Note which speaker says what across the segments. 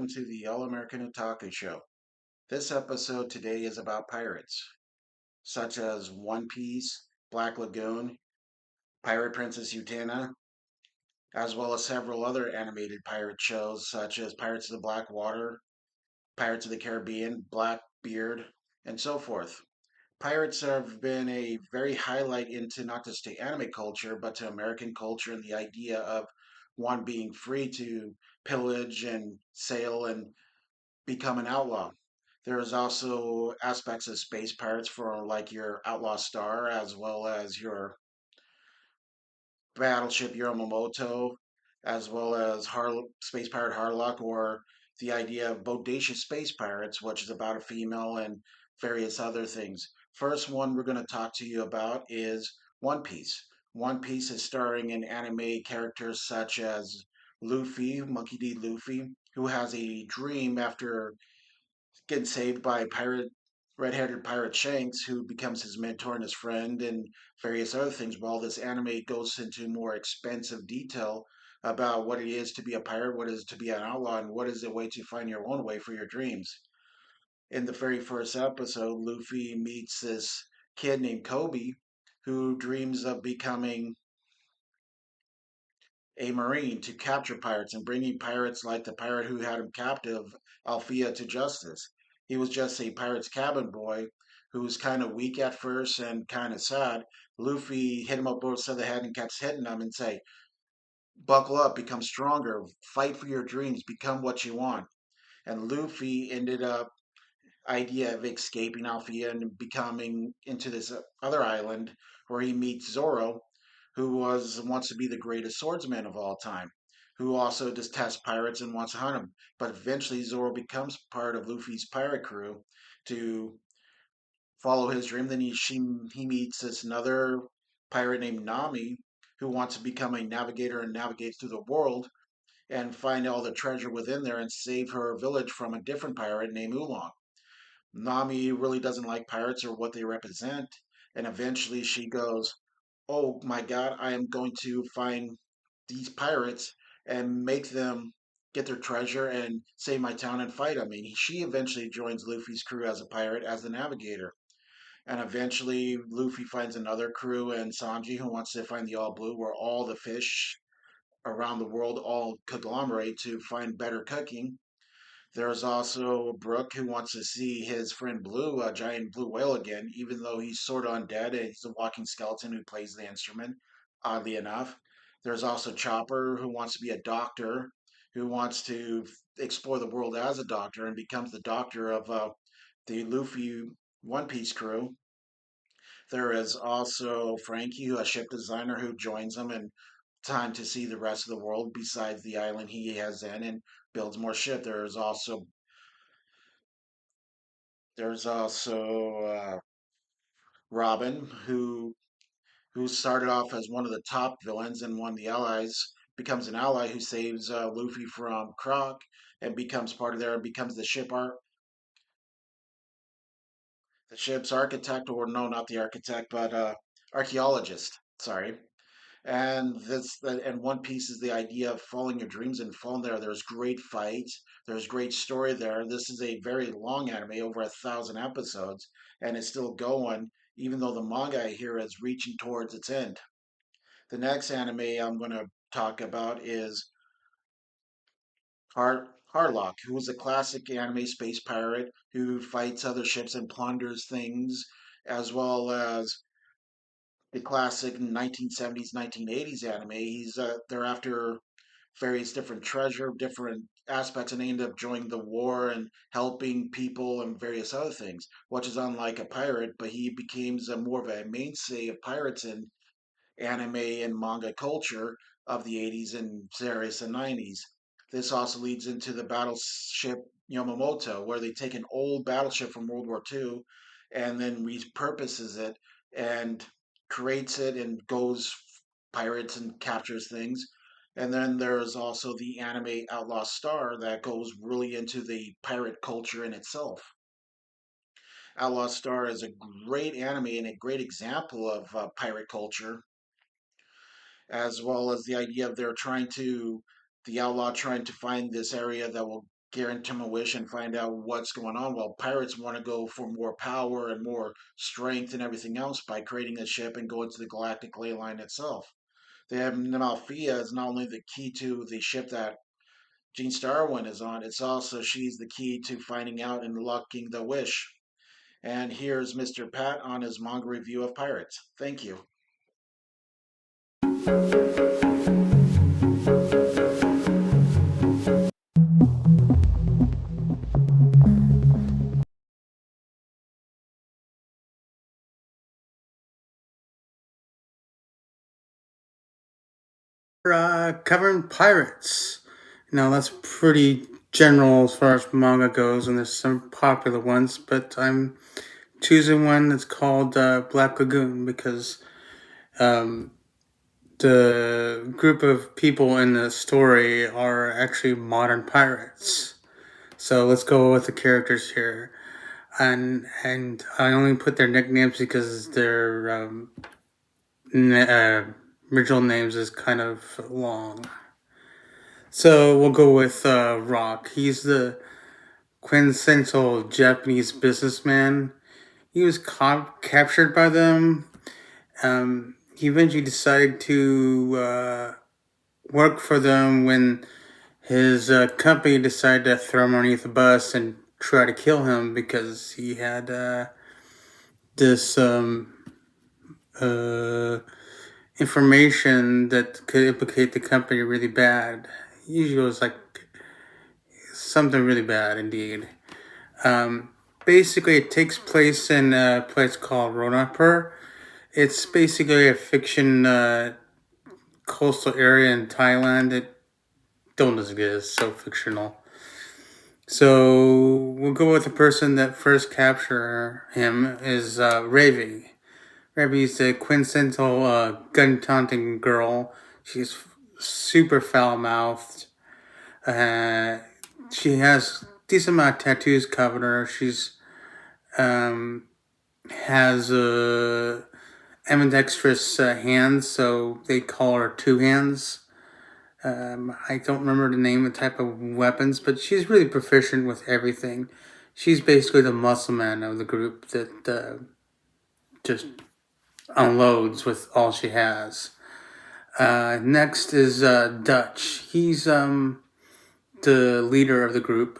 Speaker 1: welcome to the All American Otaku Show. This episode today is about pirates, such as One Piece, Black Lagoon, Pirate Princess Utena, as well as several other animated pirate shows such as Pirates of the Black Water, Pirates of the Caribbean, Blackbeard, and so forth. Pirates have been a very highlight into not just to anime culture, but to American culture and the idea of one being free to pillage and sail and become an outlaw. There is also aspects of space pirates for like your outlaw star as well as your battleship Yamamoto, as well as space pirate Harlock, or the idea of bodacious space pirates, which is about a female and various other things. First one we're going to talk to you about is One Piece. One Piece is starring in anime characters such as Luffy, Monkey D. Luffy, who has a dream after getting saved by red-headed pirate Shanks, who becomes his mentor and his friend, and various other things. While this anime goes into more expensive detail about what it is to be a pirate, what it is to be an outlaw, and what is the way to find your own way for your dreams. In the very first episode, Luffy meets this kid named Kobe, who dreams of becoming a marine to capture pirates and bringing pirates like the pirate who had him captive, Althea, to justice. He was just a pirate's cabin boy who was kind of weak at first and kind of sad. Luffy hit him up both sides of the head and kept hitting him and say, "Buckle up, become stronger, fight for your dreams, become what you want." And Luffy ended up idea of escaping Althea and becoming into this other island where he meets Zoro, who was wants to be the greatest swordsman of all time, who also detests pirates and wants to hunt them. But eventually Zoro becomes part of Luffy's pirate crew to follow his dream. Then he meets this another pirate named Nami who wants to become a navigator and navigates through the world and find all the treasure within there and save her village from a different pirate named Oolong. Nami really doesn't like pirates or what they represent. And eventually she goes, "Oh my God, I am going to find these pirates and make them get their treasure and save my town and fight." I mean, she eventually joins Luffy's crew as a pirate, as the navigator. And eventually Luffy finds another crew and Sanji who wants to find the All Blue, where all the fish around the world all conglomerate to find better cooking. There's also Brooke who wants to see his friend Blue, a giant blue whale again, even though he's sort of undead and he's a walking skeleton who plays the instrument, oddly enough. There's also Chopper who wants to be a doctor, who wants to explore the world as a doctor and becomes the doctor of the Luffy One Piece crew. There is also Frankie, a ship designer who joins them and time to see the rest of the world besides the island he has in and builds more ship. There's also Robin, who started off as one of the top villains and one of the allies, becomes an ally who saves Luffy from Croc and becomes part of there and becomes the ship's architect, or no, not the architect, but archaeologist. Sorry. And One Piece is the idea of following your dreams and falling there. There's great fights, there's great story there. This is a very long anime, over 1,000 episodes, and it's still going, even though the manga here is reaching towards its end. The next anime I'm going to talk about is Harlock, who is a classic anime space pirate who fights other ships and plunders things, as well as the classic 1970s, 1980s anime. They're after various different treasure, different aspects, and they end up joining the war and helping people and various other things, which is unlike a pirate, but he becomes a more of a mainstay of pirates in anime and manga culture of the 80s and various and 90s. This also leads into the battleship Yamamoto, where they take an old battleship from World War II and then repurposes it and creates it and goes pirates and captures things. And then there's also the anime Outlaw Star that goes really into the pirate culture in itself. Outlaw Star is a great anime and a great example of pirate culture, as well as the idea of the outlaw trying to find this area that will grant him a wish and find out what's going on. While pirates want to go for more power and more strength and everything else by creating a ship and going to the galactic ley line itself. They have Nemalphia as not only the key to the ship that Jean Starwin is on, it's also she's the key to finding out and unlocking the wish. And here's Mr. Pat on his manga review of Pirates. Thank you.
Speaker 2: Covering pirates. Now that's pretty general as far as manga goes, and there's some popular ones, but I'm choosing one that's called Black Lagoon because um, the group of people in the story are actually modern pirates. So let's go with the characters here, and I only put their nicknames because their original names is kind of long. So we'll go with Rock. He's the quintessential Japanese businessman. He was captured by them. He eventually decided to work for them when his company decided to throw him underneath the bus and try to kill him because he had this information that could implicate the company really bad. Usually it was like something really bad indeed. Um, Basically, it takes place in a place called Ronapur. It's basically a fiction coastal area in Thailand that don't exist, so fictional. So we'll go with the person that first captured him is Ravi. Ravi's the quintessential gun taunting girl. She's super foul mouthed. Uh, she has decent amount of tattoos covered her. She's um, has ambidextrous hands, so they call her Two Hands. I don't remember the name and type of weapons, but she's really proficient with everything. She's basically the muscle man of the group that just unloads with all she has. Next is Dutch. He's the leader of the group.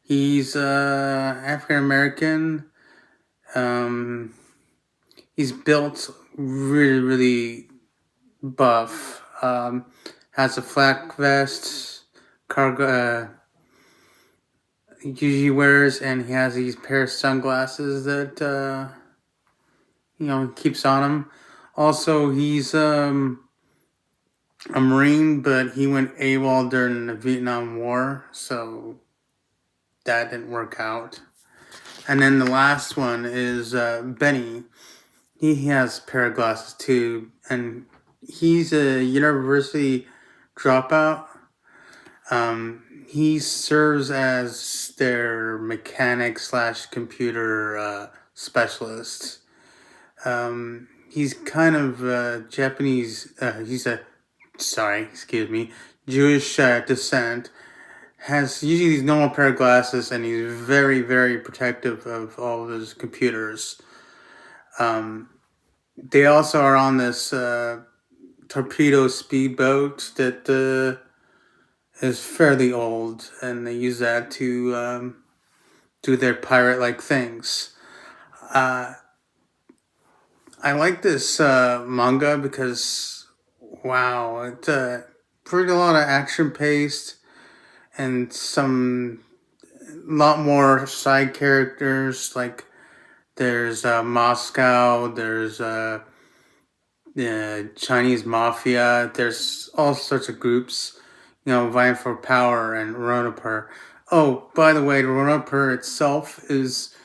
Speaker 2: He's African American. He's built really, really buff. Has a flak vest, cargo. He usually wears, and he has these pair of sunglasses that keeps on him. Also, he's a Marine, but he went AWOL during the Vietnam War, so that didn't work out. And then the last one is Benny. He has a pair of glasses too, and he's a university dropout. He serves as their mechanic slash computer specialist. He's kind of Japanese. Excuse me, Jewish descent. Has usually these normal pair of glasses, and he's very, very protective of all of his computers. They also are on this torpedo speedboat that is fairly old, and they use that to do their pirate-like things. I like this manga because, wow, it's pretty a lot of action-paced and some lot more side characters. Like there's Moscow, there's Chinese mafia. There's all sorts of groups, vying for power and Ronapur. Oh, by the way, Ronapur itself is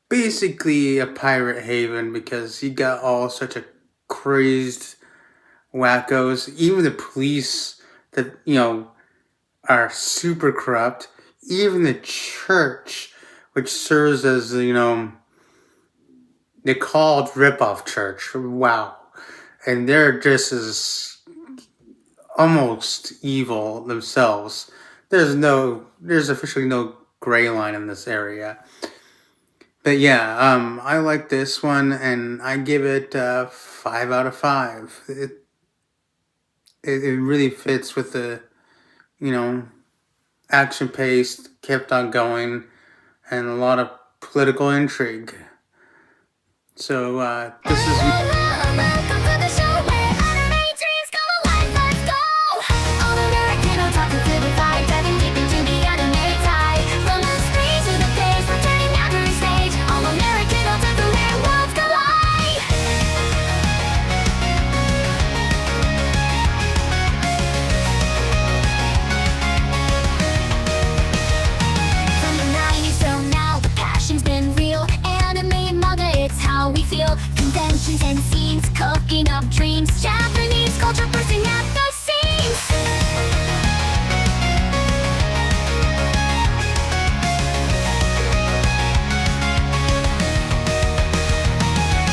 Speaker 2: basically a pirate haven because you got all such a crazed wackos. Even the police that are super corrupt. Even the church, which serves as they call it ripoff church. Wow, and they're just as almost evil themselves. there's officially no gray line in this area. But yeah, I like this one, and I give it 5 out of 5. It really fits with the you know action paced, kept on going, and a lot of political intrigue. So this is
Speaker 3: Welcome to the show where anime dreams come alive. Let's go! All American otaku to the vibe, diving deep into the anime tide. From the screen to the page, we're turning every stage. All American otaku, their worlds collide. From the 90s till now, the passion's been real. Anime and manga, it's how we feel. Conventions and scenes, cooking up dreams. Japanese culture bursting at the seams.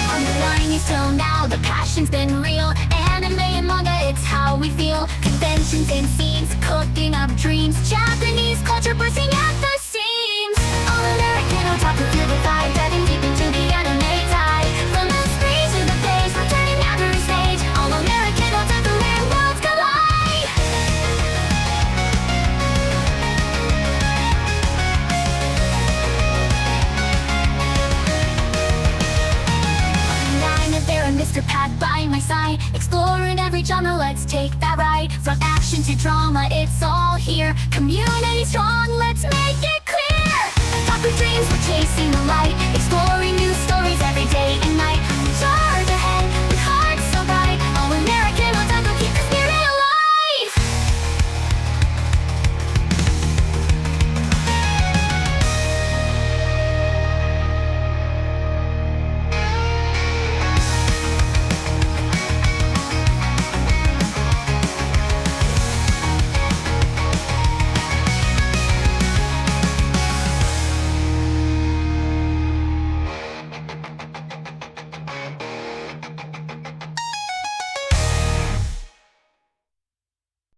Speaker 3: From the 90s till now, the passion's been real. Anime and manga, it's how we feel. Conventions and scenes, cooking up dreams. Japanese culture bursting at the seams. All American otaku to the vibe, diving deep into the anime tide. From the screen to the page, we're turning every stage. All American otaku, their worlds collide. I'm there and Mr. Pat by my side, exploring every genre, let's take that ride. From action to drama, it's all here. Community strong, let's make it clear. Otaku dreams, we're chasing the light.